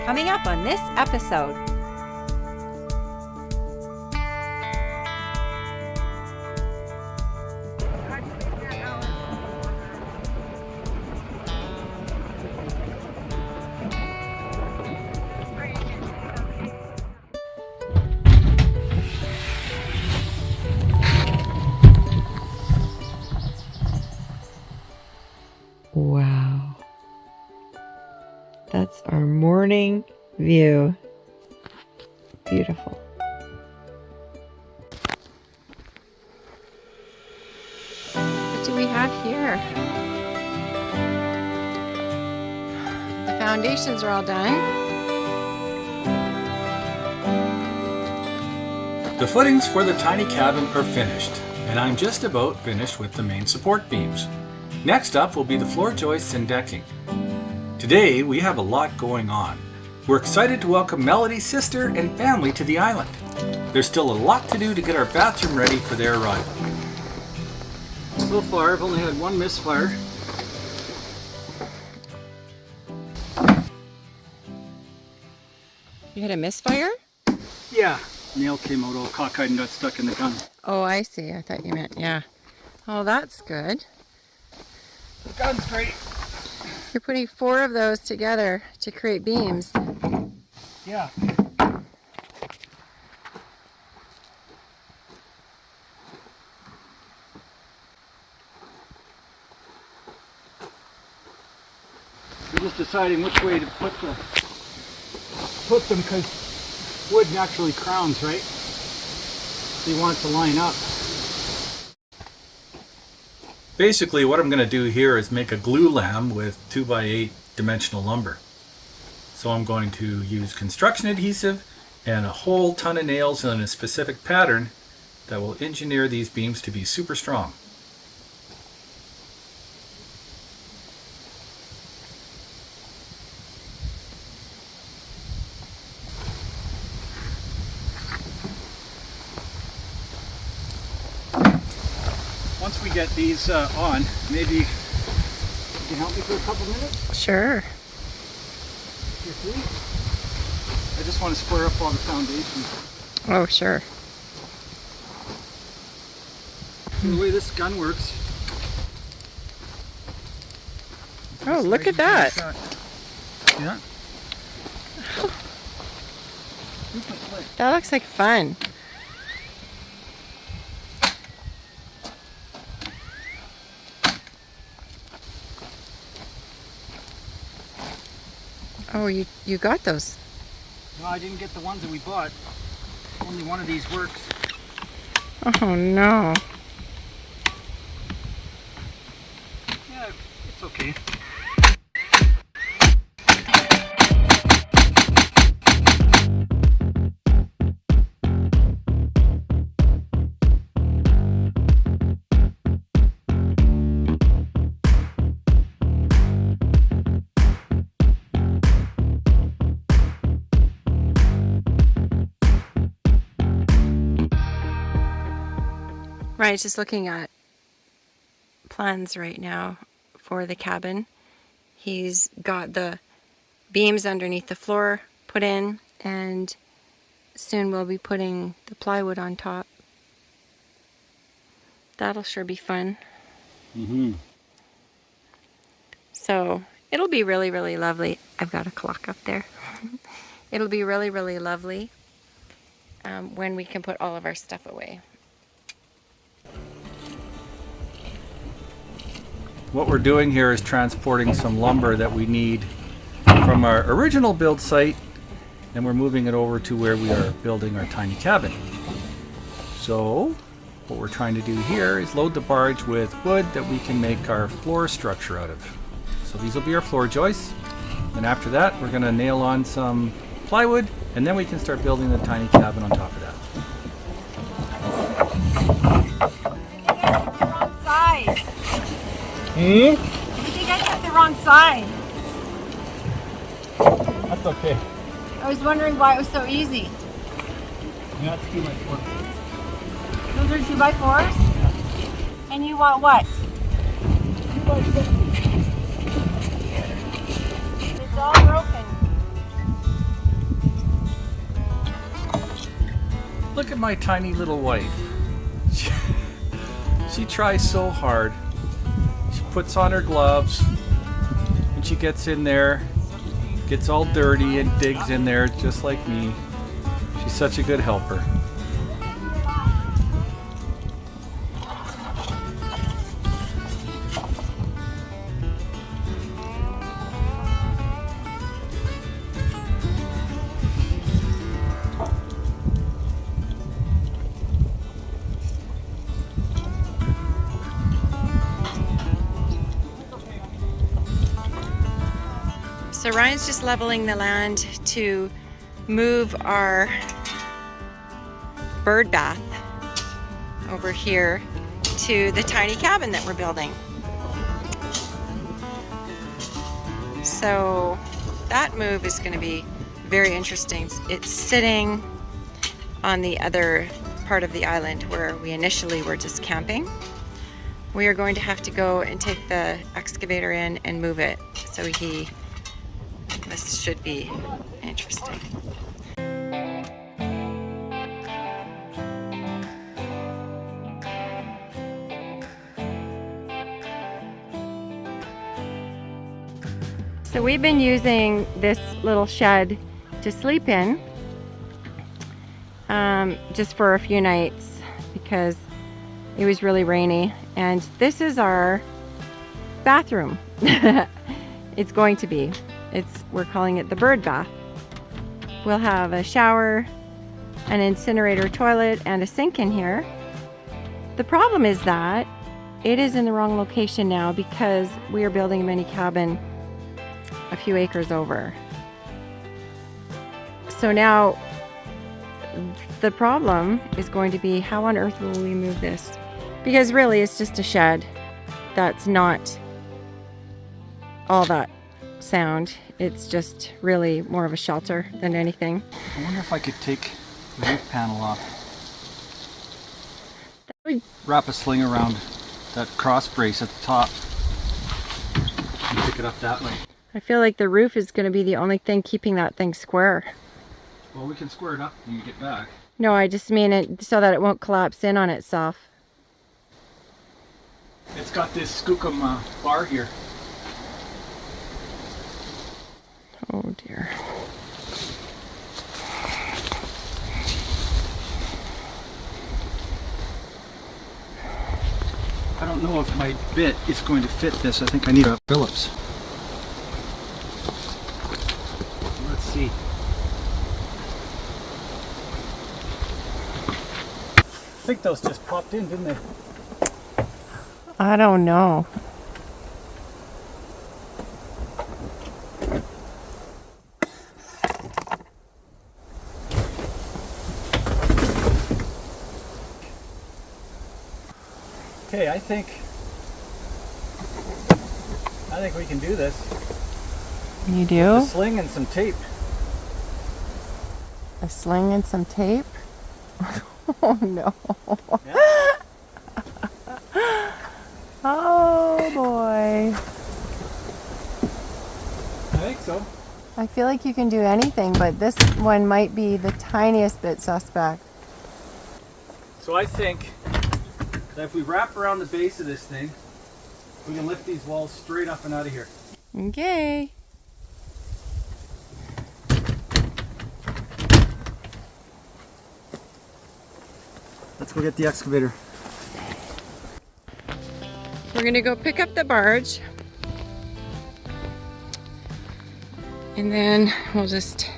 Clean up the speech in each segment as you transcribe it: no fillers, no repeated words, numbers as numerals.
Coming up on this episode. Wow. That's our morning view. Beautiful. What do we have here? The foundations are all done. The footings for the tiny cabin are finished, and I'm just about finished with the main support beams. Next up will be the floor joists and decking. Today we have a lot going on. We're excited to welcome Melody's sister and family to the island. There's still a lot to do to get our bathroom ready for their arrival. So far I've only had one misfire. You had a misfire? Yeah, nail came out all cockeyed and got stuck in the gun. Oh, I see. I thought you meant, yeah. Oh, that's good. The gun's great. You're putting 4 of those together to create beams. Yeah. We're just deciding which way to put them because wood naturally crowns, right? So you want it to line up. Basically what I'm going to do here is make a glue lamb with 2x8 dimensional lumber. So I'm going to use construction adhesive and a whole ton of nails in a specific pattern that will engineer these beams to be super strong. Once we get these on, maybe you can help me for a couple minutes? Sure. You're free? I just want to square up all the foundation. Oh, sure. The way this gun works. Oh, look at that. Yeah. That looks like fun. Oh, you got those. No, I didn't get the ones that we bought. Only one of these works. Oh, no. Yeah, it's okay. Right, just looking at plans right now for the cabin. He's got the beams underneath the floor put in, and soon we'll be putting the plywood on top. That'll sure be fun. So it'll be really, really lovely. I've got a clock up there. It'll be really, really lovely when we can put all of our stuff away. What we're doing here is transporting some lumber that we need from our original build site, and we're moving it over to where we are building our tiny cabin. So what we're trying to do here is load the barge with wood that we can make our floor structure out of. So these will be our floor joists, and after that we're going to nail on some plywood, and then we can start building the tiny cabin on top of that. I think you guys got the wrong side. That's okay. I was wondering why it was so easy. Yeah, that's 2x4. Those are 2x4s? Yeah. And you want what? 2x6. It's all broken. my tiny little wife. She tries so hard. She puts on her gloves and she gets in there, gets all dirty and digs in there just like me. She's such a good helper. So Ryan's just leveling the land to move our bird bath over here to the tiny cabin that we're building. So that move is going to be very interesting. It's sitting on the other part of the island where we initially were just camping. We are going to have to go and take the excavator in and move it. So this should be interesting. So we've been using this little shed to sleep in just for a few nights because it was really rainy, and this is our bathroom. It's going to be. We're calling it the bird bath. We'll have a shower, an incinerator toilet, and a sink in here. The problem is that it is in the wrong location now because we are building a mini cabin a few acres over. So now the problem is going to be, how on earth will we move this? Because really it's just a shed that's not all that sound. It's just really more of a shelter than anything. I wonder if I could take the roof panel off. Wrap a sling around that cross brace at the top and pick it up that way. I feel like the roof is going to be the only thing keeping that thing square. Well, we can square it up when we get back. No, I just mean it so that it won't collapse in on itself. It's got this skookum bar here. Oh dear. I don't know if my bit is going to fit this. I think I need a Phillips. Let's see. I think those just popped in, didn't they? I don't know. Okay, I think we can do this. You do? A sling and some tape. A sling and some tape? Oh no. Yeah. Oh boy. I think so. I feel like you can do anything, but this one might be the tiniest bit suspect. So I think that if we wrap around the base of this thing, we can lift these walls straight up and out of here. Okay. Let's go get the excavator. We're gonna go pick up the barge. And then we'll just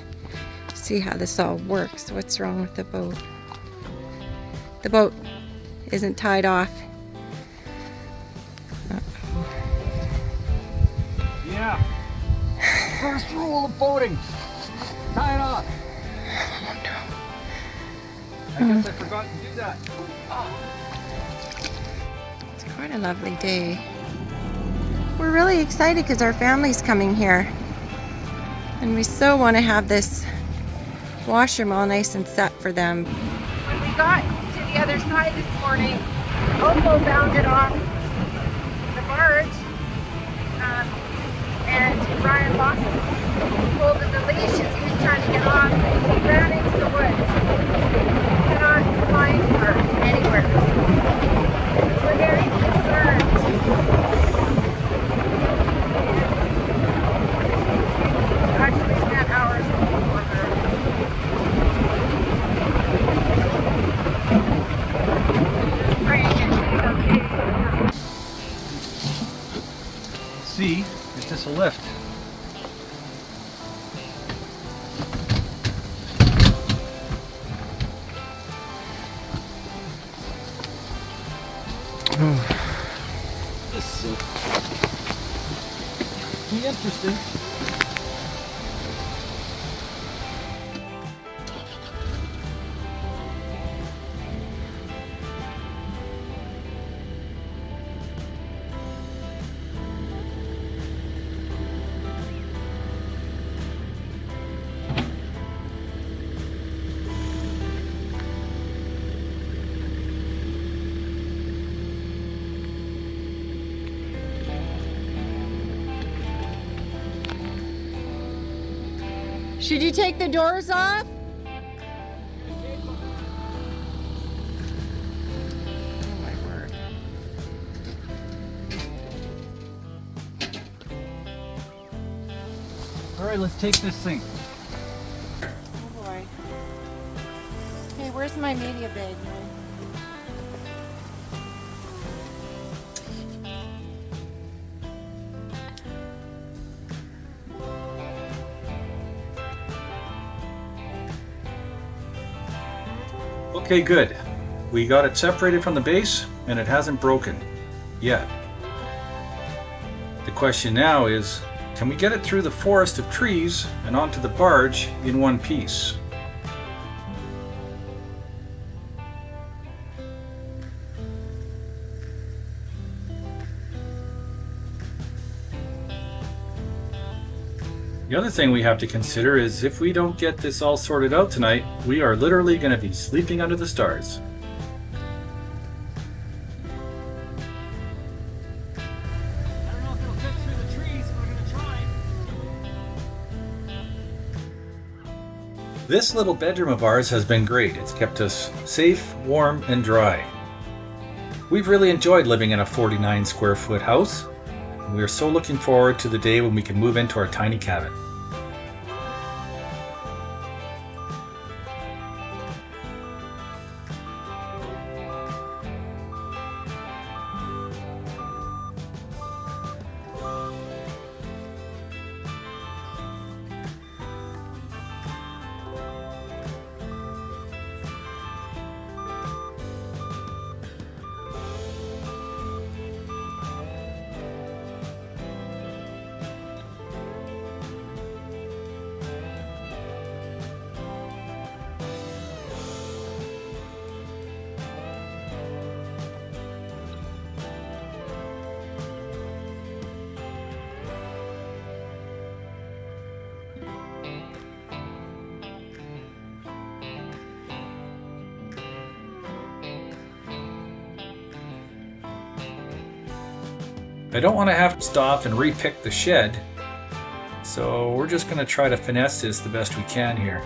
see how this all works. What's wrong with the boat? The boat isn't tied off. Yeah. First rule of boating. Tie it off. Oh no. I guess I forgot to do that. It's quite a lovely day. We're really excited because our family's coming here. And we so want to have this washroom all nice and set for them. When we got to the other side this morning, Opal bounded off the barge, and Ryan lost hold of the leash as he was trying to get off, and he ran into the woods. interesting. Should you take the doors off? Oh my word. All right, let's take this thing. Oh boy. Hey, where's my media bag, man? Okay, good. We got it separated from the base and it hasn't broken yet. The question now is, can we get it through the forest of trees and onto the barge in one piece? The other thing we have to consider is if we don't get this all sorted out tonight, we are literally going to be sleeping under the stars. I don't know if it'll fit through the trees, but we're going to try. This little bedroom of ours has been great. It's kept us safe, warm, and dry. We've really enjoyed living in a 49 square foot house. We are so looking forward to the day when we can move into our tiny cabin. I don't want to have to stop and re-pick the shed, so we're just going to try to finesse this the best we can here.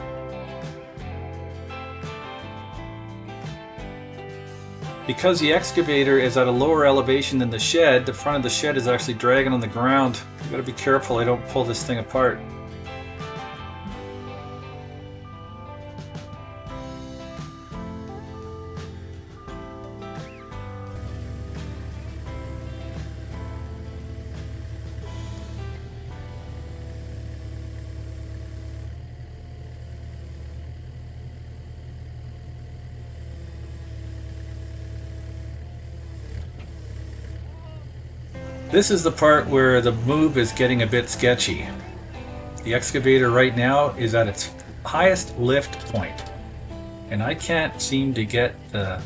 Because the excavator is at a lower elevation than the shed, the front of the shed is actually dragging on the ground. You got to be careful I don't pull this thing apart. This is the part where the move is getting a bit sketchy. The excavator right now is at its highest lift point, and I can't seem to get the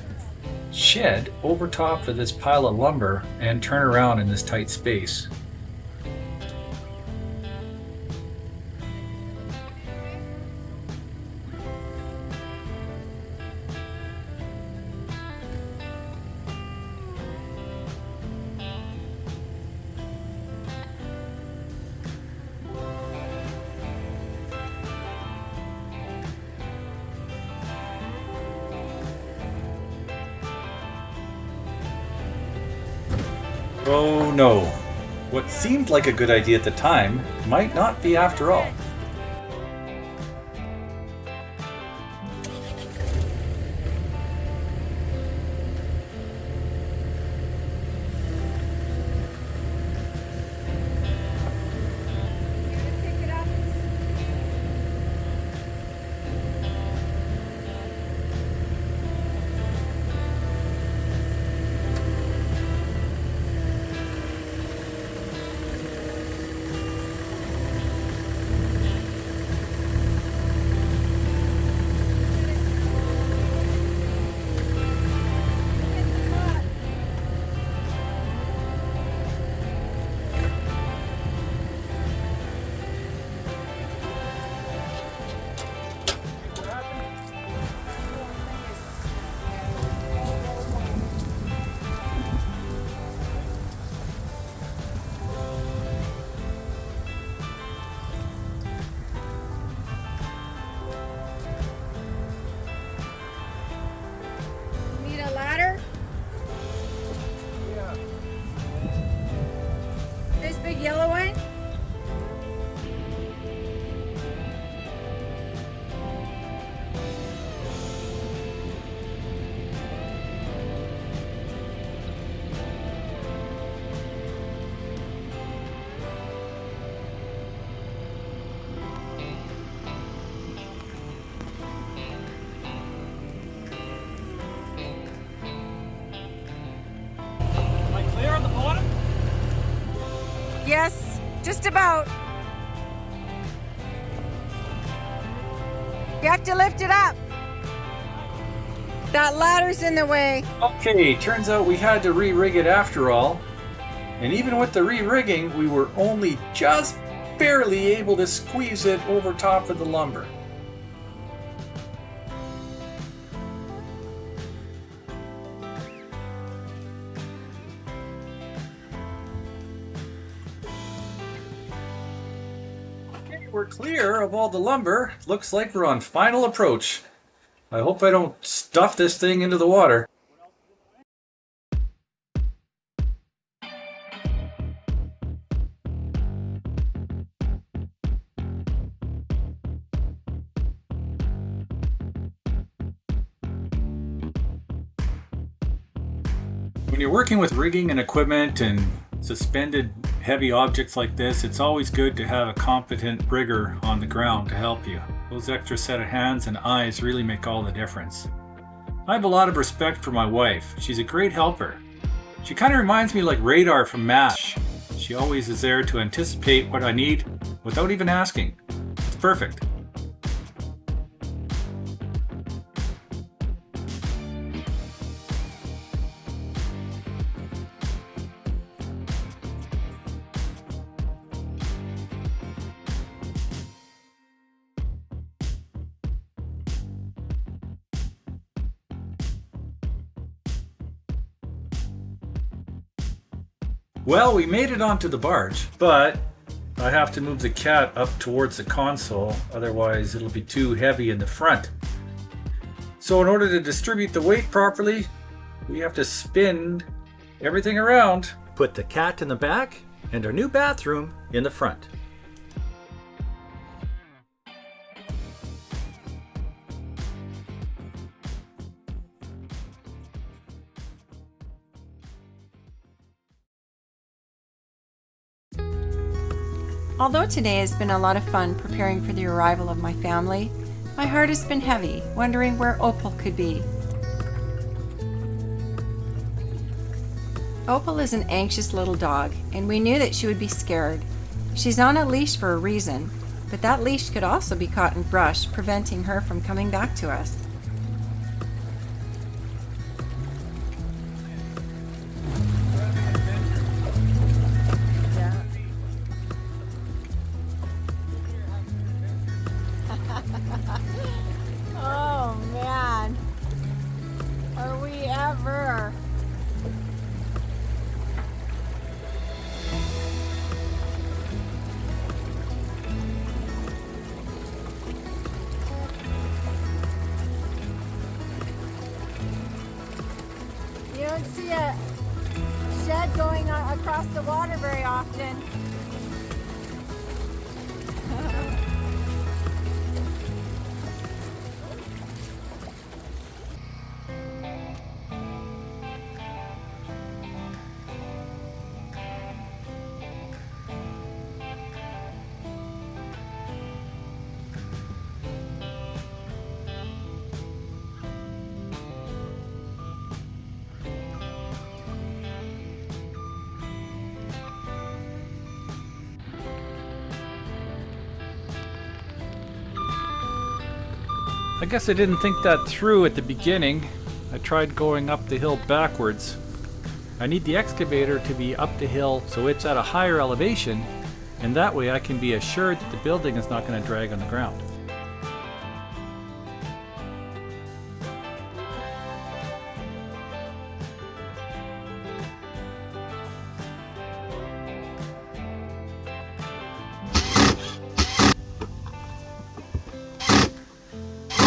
shed over top of this pile of lumber and turn around in this tight space. Oh no, what seemed like a good idea at the time might not be after all. Yes, just about. You have to lift it up. That ladder's in the way. Okay, turns out we had to re-rig it after all. And even with the re-rigging, we were only just barely able to squeeze it over top of the lumber. Okay, we're clear of all the lumber. Looks like we're on final approach. I hope I don't stuff this thing into the water. When you're working with rigging and equipment and suspended heavy objects like this, it's always good to have a competent rigger on the ground to help you. Those extra set of hands and eyes really make all the difference. I have a lot of respect for my wife. She's a great helper. She kind of reminds me like Radar from MASH. She always is there to anticipate what I need without even asking. It's perfect. Well, we made it onto the barge, but I have to move the cat up towards the console, otherwise it'll be too heavy in the front. So in order to distribute the weight properly, we have to spin everything around. Put the cat in the back and our new bathroom in the front. Although today has been a lot of fun preparing for the arrival of my family, my heart has been heavy, wondering where Opal could be. Opal is an anxious little dog, and we knew that she would be scared. She's on a leash for a reason, but that leash could also be caught in brush, preventing her from coming back to us. Oh man, are we ever? You don't see a shed going across the water very often. I guess I didn't think that through at the beginning. I tried going up the hill backwards. I need the excavator to be up the hill so it's at a higher elevation, and that way I can be assured that the building is not going to drag on the ground.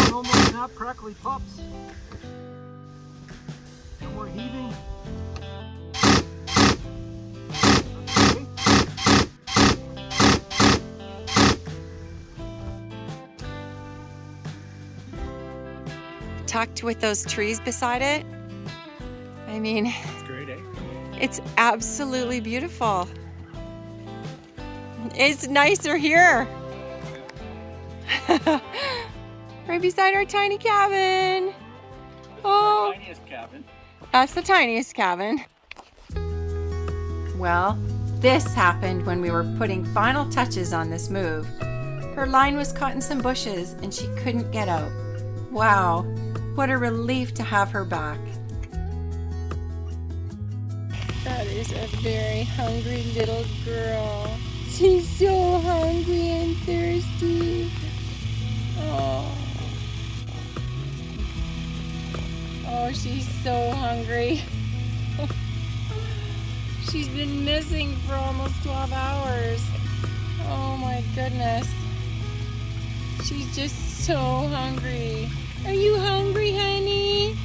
No more snap, crackly pops. No more heaving. Okay. Tucked with those trees beside it. I mean, It's great, eh? it's absolutely beautiful. It's nicer here. Right beside our tiny cabin. Oh, Tiniest cabin. that's the tiniest cabin. Well, This happened when we were putting final touches on this move. Her line was caught in some bushes and she couldn't get out. Wow, what a relief to have her back. That is a very hungry little girl. She's so hungry and thirsty. Oh. Oh, she's so hungry. She's been missing for almost 12 hours. Oh my goodness. She's just so hungry. Are you hungry, honey?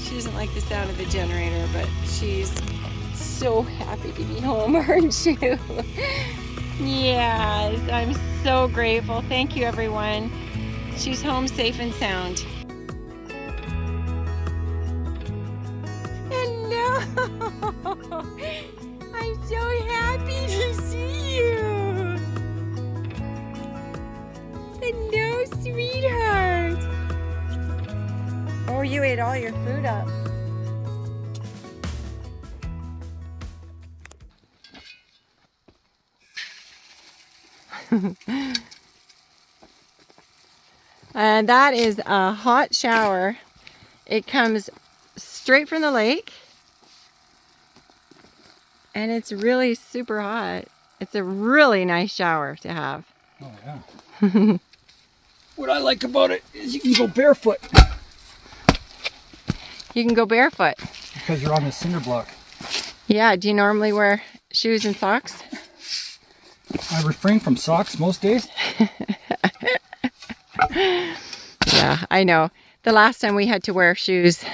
She doesn't like the sound of the generator, but she's so happy to be home, aren't you? Yes, I'm so grateful. Thank you, everyone. She's home safe and sound. Hello! I'm so happy to see you! Hello, sweetheart! Oh, you ate all your food up. And that is a hot shower. It comes straight from the lake. And it's really super hot. It's a really nice shower to have. Oh, yeah. What I like about it is you can go barefoot. You can go barefoot. Because you're on the cinder block. Yeah, do you normally wear shoes and socks? I refrain from socks most days. Yeah, I know. The last time we had to wear shoes.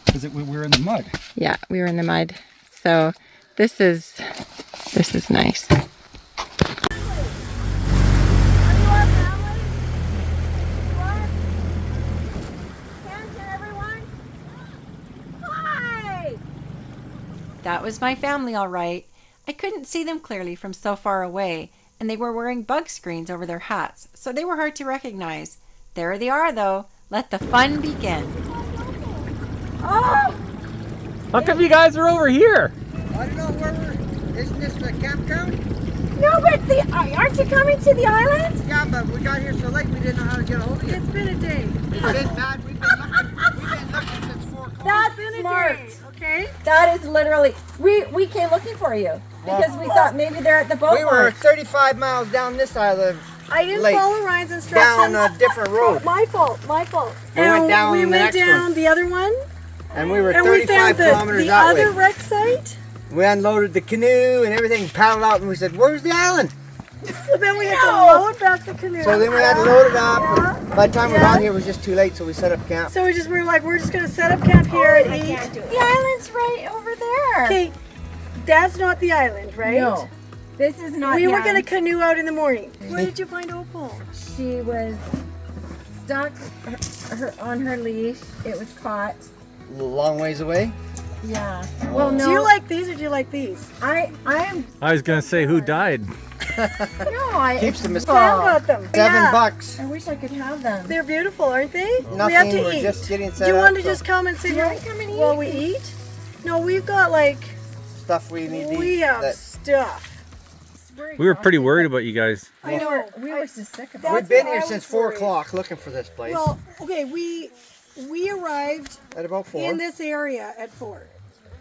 Because we were in the mud. Yeah, we were in the mud. So this is nice. That was my family, all right. I couldn't see them clearly from so far away, and they were wearing bug screens over their hats, so they were hard to recognize. There they are, though. Let the fun begin. Oh! How come you guys are over here? I don't know where we're... Isn't this the campground? No, but aren't you coming to the island? Yeah, but we got here so late we didn't know how to get a hold of you. It's been a day. It's been bad. We've been looking since 4 o'clock. That's been a smart. day, okay? That is literally... We came looking for you because we thought maybe they're at the boat We were launch. 35 miles down this side of I didn't Lake. follow Ryan's instructions. down a different road. My fault, my fault. We went And down we the went next down one. the other one, And we were and we 35 found kilometers the that other way. wreck site. We unloaded the canoe and everything, paddled out, and we said, "Where's the island?" So then we had to load back the canoe. So then we had to load it up. And by the time we got here, it was just too late, so we set up camp. So we were like, we're just gonna set up camp here and eat. The island's right over there. Okay, that's not the island, right? No, this is not. We the were gonna island. canoe out in the morning. Where did you find Opal? She was stuck on her leash. It was caught. A long ways away. Yeah. Well, no. Do you like these or do you like these? I am. I was going to say, who died? No, I. Keeps them as Sam got them. $7. I wish I could have them. They're beautiful, aren't they? Nothing. We have to We're eat. just getting set Do you up. want to so just come and sit Do you here wanna come and eat? while we eat? No, we've got like, stuff we need to we eat. have that- stuff. We were pretty worried about you guys. I know. We were just sick of it. That's We've been what here I since was 4 worried. o'clock looking for this place. Well, okay, we arrived At about 4. in this area at 4.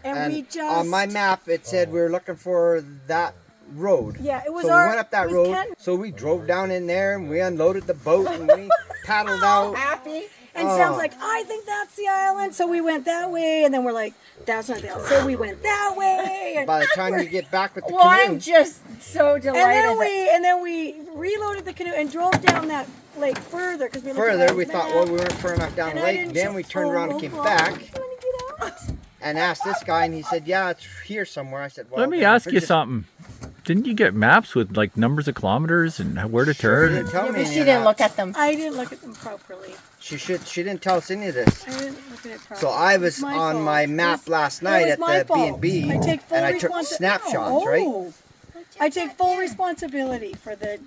And we just... on my map, it said we were looking for that road. Yeah, it was so our... we went up that it was road. Ken- So we drove down in there and we unloaded the boat and we paddled out. Happy. And Oh. Sam's like, I think that's the island. So we went that way, and then we're like, that's not the island. So we went that way. And, By the time you get back with the Well, canoe, I'm just so delighted. and then we reloaded the canoe and drove down that lake further because we looked at further, our we thought, map. well, we weren't far enough down And the I lake. didn't Then show- we turned around and came well, back I'm trying to get out. and asked this guy, and he said, yeah, it's here somewhere. I said, well, Let me then ask we're you just- something. Didn't you get maps with like numbers of kilometers and where to She turn? didn't tell Yeah, me but any she of didn't that. look at them. I didn't look at them properly. She didn't tell us any of this. I didn't look at it properly. So I was It's my on fault. my map It's- last it night was at my the fault. B&B, I take full and I took snapshots, right? I take full responsibility for the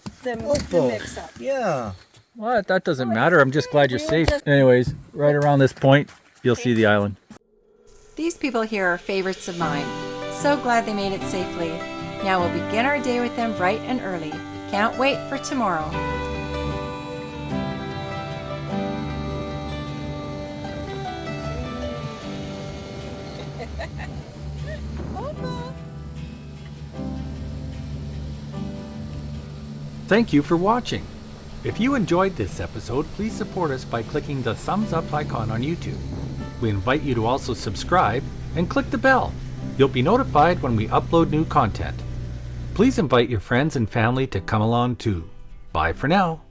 Opal. mix-up. Yeah. What? That doesn't matter. I'm just glad you're safe. Anyways, right around this point, you'll see the island. These people here are favorites of mine. So glad they made it safely. Now we'll begin our day with them bright and early. Can't wait for tomorrow. Thank you for watching. If you enjoyed this episode, please support us by clicking the thumbs up icon on YouTube. We invite you to also subscribe and click the bell. You'll be notified when we upload new content. Please invite your friends and family to come along too. Bye for now.